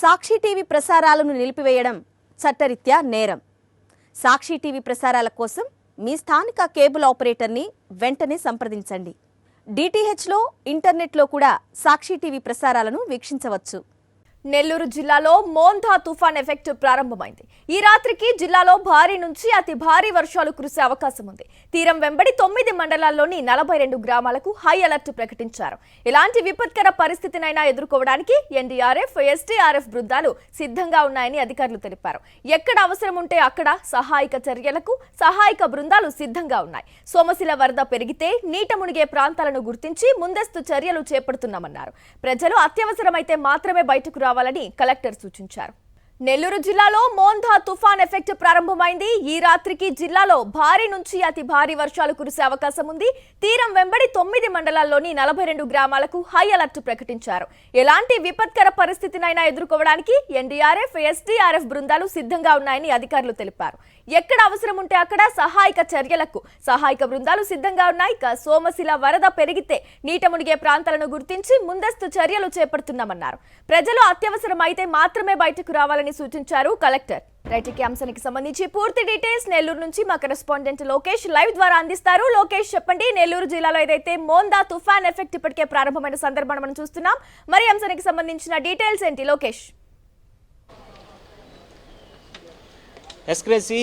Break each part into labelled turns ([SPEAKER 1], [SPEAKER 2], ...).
[SPEAKER 1] సాక్షి TV ప్రసారాలను నిలిపివేయడం చట్టరీత్యా నేరం. సాక్షి టీవీ ప్రసారాల కోసం మీ స్థానిక కేబుల్ ఆపరేటర్ని వెంటనే సంప్రదించండి. డిటిహెచ్లో, ఇంటర్నెట్లో కూడా సాక్షి టీవీ ప్రసారాలను వీక్షించవచ్చు.
[SPEAKER 2] నెల్లూరు జిల్లాలో మోందా తుఫాన్ ఎఫెక్ట్ ప్రారంభమైంది. ఈ రాత్రికి జిల్లాలో భారీ నుంచి అతి భారీ వర్షాలు కురిసే అవకాశం ఉంది. తీరం వెంబడి 9 మండలాల్లోని 42 గ్రామాలకు హై అలర్ట్ ప్రకటించారు. ఎలాంటి విపత్కర పరిస్థితినైనా ఎదుర్కోవడానికి ఎన్డీఆర్ఎఫ్, ఎస్డీఆర్ఎఫ్ బృందాలు సిద్ధంగా ఉన్నాయని అధికారులు తెలిపారు. ఎక్కడ అవసరం ఉంటే అక్కడ సహాయక చర్యలకు సహాయక బృందాలు సిద్ధంగా ఉన్నాయి. సోమశిల వరద పెరిగితే నీట మునిగే ప్రాంతాలను గుర్తించి ముందస్తు చర్యలు చేపడుతున్నామన్నారు. ప్రజలు అత్యవసరమైతే మాత్రమే బయటకు రావాలని కలెక్టర్ సూచించారు. నెల్లూరు జిల్లాలో మోందా తుఫాన్ ఎఫెక్ట్ ప్రారంభమైంది. ఈ రాత్రికి జిల్లాలో భారీ నుంచి అతి భారీ వర్షాలు కురిసే అవకాశం ఉంది. తీరం వెంబడి 9 మండలాల్లోని 42 గ్రామాలకు హై అలర్ట్ ప్రకటించారు. ఎలాంటి విపత్కర పరిస్థితినైనా ఎదుర్కోవడానికి ఎన్డీఆర్ఎఫ్, ఎస్డీఆర్ఎఫ్ బృందాలు సిద్ధంగా ఉన్నాయని అధికారులు తెలిపారు. ఎక్కడ అవసరం ఉంటే అక్కడ సహాయక చర్యలకు సహాయక బృందాలు సిద్ధంగా ఉన్నాయి. సోమశిల వరద పెరిగితే నీట మునిగే ప్రాంతాలను గుర్తించి ముందస్తు చర్యలు చేపడుతున్నామన్నారు. ప్రజలు అత్యవసరం అయితే మాత్రమే బయటకు రావాలని సూచించారు కలెక్టర్. రైట్, అంశానికి సంబంధించి పూర్తి డీటెయిల్స్ నెల్లూరు నుంచి మా కరెస్పాండెంట్ లోకేష్ లైవ్ ద్వారా అందిస్తారు. లోకేష్, చెప్పండి, నెల్లూరు జిల్లాలో ఏదైతే మోందా తుఫాన్ ఎఫెక్ట్ ఇప్పటికే ప్రారంభమైన సందర్భాన్ని మనం చూస్తున్నాం. మరి అంశానికి సంబంధించిన డీటెయిల్స్ ఏంటి లోకేష్?
[SPEAKER 3] ఎస్క్రేసి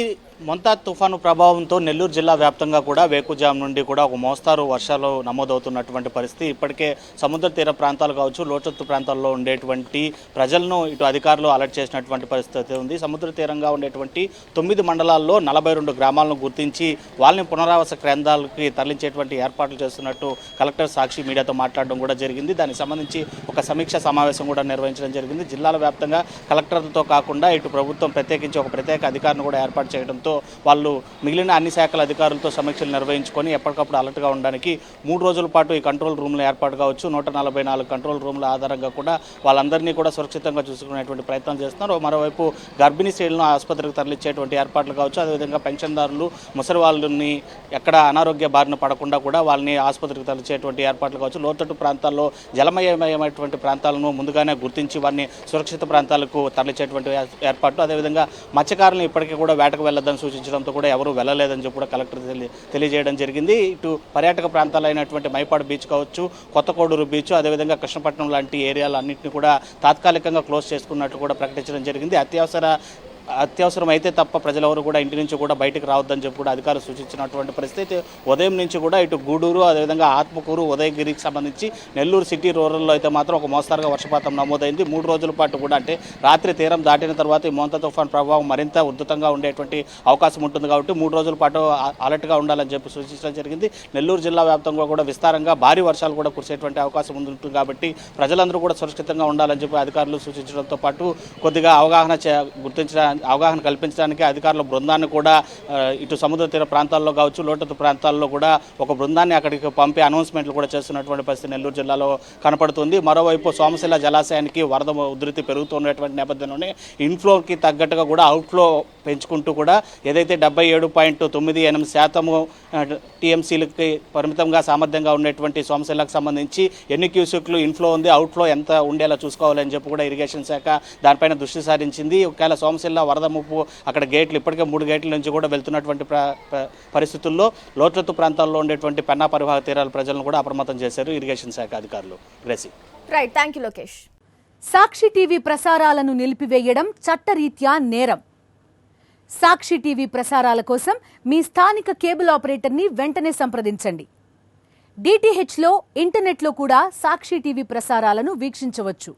[SPEAKER 3] మొంతా తుఫాను ప్రభావంతో నెల్లూరు జిల్లా వ్యాప్తంగా కూడా వేకుజాము నుండి కూడా ఒక మోస్తారు వర్షాలు నమోదవుతున్నటువంటి పరిస్థితి. ఇప్పటికే సముద్ర తీర ప్రాంతాలు కావచ్చు, లోతట్టు ప్రాంతాల్లో ఉండేటువంటి ప్రజలను ఇటు అధికారులు అలర్ట్ చేసినటువంటి పరిస్థితి ఉంది. సముద్ర తీరంగా ఉండేటువంటి 9 మండలాల్లో 42 గ్రామాలను గుర్తించి వాళ్ళని పునరావాస కేంద్రాలకి తరలించేటువంటి ఏర్పాట్లు చేస్తున్నట్టు కలెక్టర్ సాక్షి మీడియాతో మాట్లాడడం కూడా జరిగింది. దానికి సంబంధించి ఒక సమీక్ష సమావేశం కూడా నిర్వహించడం జరిగింది. జిల్లాల వ్యాప్తంగా కలెక్టర్లతో కాకుండా ఇటు ప్రభుత్వం ప్రత్యేకించి ఒక ప్రత్యేక అధికారిని కూడా ఏర్పాటు చేయడంతో వాళ్ళు మిగిలిన అన్ని శాఖల అధికారులతో సమీక్షలు నిర్వహించుకొని ఎప్పటికప్పుడు అలర్ట్గా ఉండడానికి 3 రోజుల పాటు ఈ కంట్రోల్ రూమ్లు ఏర్పాటు కావచ్చు. 144 కంట్రోల్ రూమ్ల ఆధారంగా కూడా వాళ్ళందరినీ కూడా సురక్షితంగా చూసుకునేటువంటి ప్రయత్నం చేస్తున్నారు. మరోవైపు గర్భిణీ స్త్రీలను ఆసుపత్రికి తరలించేటువంటి ఏర్పాట్లు కావచ్చు, అదేవిధంగా పెన్షన్దారులు, ముసలి వాళ్ళని ఎక్కడ అనారోగ్య బారిన పడకుండా కూడా వాళ్ళని ఆసుపత్రికి తరలించేటువంటి ఏర్పాట్లు కావచ్చు. లోతట్టు ప్రాంతాల్లో జలమయమైనటువంటి ప్రాంతాలను ముందుగానే గుర్తించి వారిని సురక్షిత ప్రాంతాలకు తరలించేటువంటి ఏర్పాట్లు. అదేవిధంగా మత్స్యకారులను ఇప్పటికీ కూడా వేటకు వెళ్ళొద్దని సూచించడంతో కూడా ఎవరూ వెళ్ళలేదని చెప్పి కూడా కలెక్టర్ తెలియజేయడం జరిగింది. ఇటు పర్యాటక ప్రాంతాలైనటువంటి మైపాడు బీచ్ కావచ్చు, కొత్త కోడూరు బీచ్, అదేవిధంగా కృష్ణపట్నం లాంటి ఏరియాలన్నింటినీ కూడా తాత్కాలికంగా క్లోజ్ చేసుకున్నట్టు కూడా ప్రకటించడం జరిగింది. అత్యవసరం అయితే తప్ప ప్రజలెవరు కూడా ఇంటి నుంచి కూడా బయటకు రావద్దని చెప్పి కూడా అధికారులు సూచించినటువంటి పరిస్థితి. ఉదయం నుంచి కూడా ఇటు గూడూరు, అదేవిధంగా ఆత్మకూరు, ఉదయగిరికి సంబంధించి నెల్లూరు సిటీ రూరల్లో అయితే మాత్రం ఒక మోస్తారుగా వర్షపాతం నమోదైంది. 3 రోజుల పాటు కూడా, అంటే రాత్రి తీరం దాటిన తర్వాత ఈ మోంతా తుఫాన్ ప్రభావం మరింత ఉధృతంగా ఉండేటువంటి అవకాశం ఉంటుంది కాబట్టి 3 రోజుల పాటు అలర్ట్గా ఉండాలని చెప్పి సూచించడం జరిగింది. నెల్లూరు జిల్లా వ్యాప్తంగా కూడా విస్తారంగా భారీ వర్షాలు కూడా కురిసేటువంటి అవకాశం ఉంటుంది కాబట్టి ప్రజలందరూ కూడా సురక్షితంగా ఉండాలని చెప్పి అధికారులు సూచించడంతో పాటు కొద్దిగా అవగాహన కల్పించడానికి అధికారుల బృందాన్ని కూడా ఇటు సముద్ర తీర ప్రాంతాల్లో కావచ్చు, లోతట్టు ప్రాంతాల్లో కూడా ఒక బృందాన్ని అక్కడికి పంపి అనౌన్స్మెంట్లు కూడా చేస్తున్నటువంటి పరిస్థితి నెల్లూరు జిల్లాలో కనపడుతుంది. మరోవైపు సోమశిల జలాశయానికి వరద ఉధృతి పెరుగుతున్నటువంటి నేపథ్యంలోనే ఇన్ఫ్లోకి తగ్గట్టుగా కూడా అవుట్ఫ్లో పెంచుకుంటూ కూడా ఏదైతే 77.98% టీఎంసీలకి పరిమితంగా సామర్థ్యంగా ఉండేటువంటి సోమశిలకు సంబంధించి ఎన్ని క్యూసెక్లు ఇన్ఫ్లో ఉంది, అవుట్ఫ్లో ఎంత ఉండేలా చూసుకోవాలని చెప్పి కూడా ఇరిగేషన్ శాఖ దానిపైన దృష్టి సారించింది. ఒకవేళ సోమశిల వరద ముప్పు అక్కడ గేట్లు ఇప్పటికే 3 గేట్ల నుంచి కూడా వెళ్తున్నటువంటి పరిస్థితుల్లో లోతట్టు ప్రాంతాల్లో ఉండేటువంటి పెన్నా పరివాహక తీరాల ప్రజలను కూడా అప్రమత్తం చేశారు ఇరిగేషన్ శాఖ అధికారులు.
[SPEAKER 2] Right, thank you Lokesh.
[SPEAKER 1] Sakshi TV ప్రసారాలను నిలిపివేయడం చట్టరీత్యా నేరం. సాక్షి టీవీ ప్రసారాల కోసం మీ స్థానిక కేబుల్ ఆపరేటర్ని వెంటనే సంప్రదించండి. డిటిహెచ్లో, ఇంటర్నెట్లో కూడా సాక్షి టీవీ ప్రసారాలను వీక్షించవచ్చు.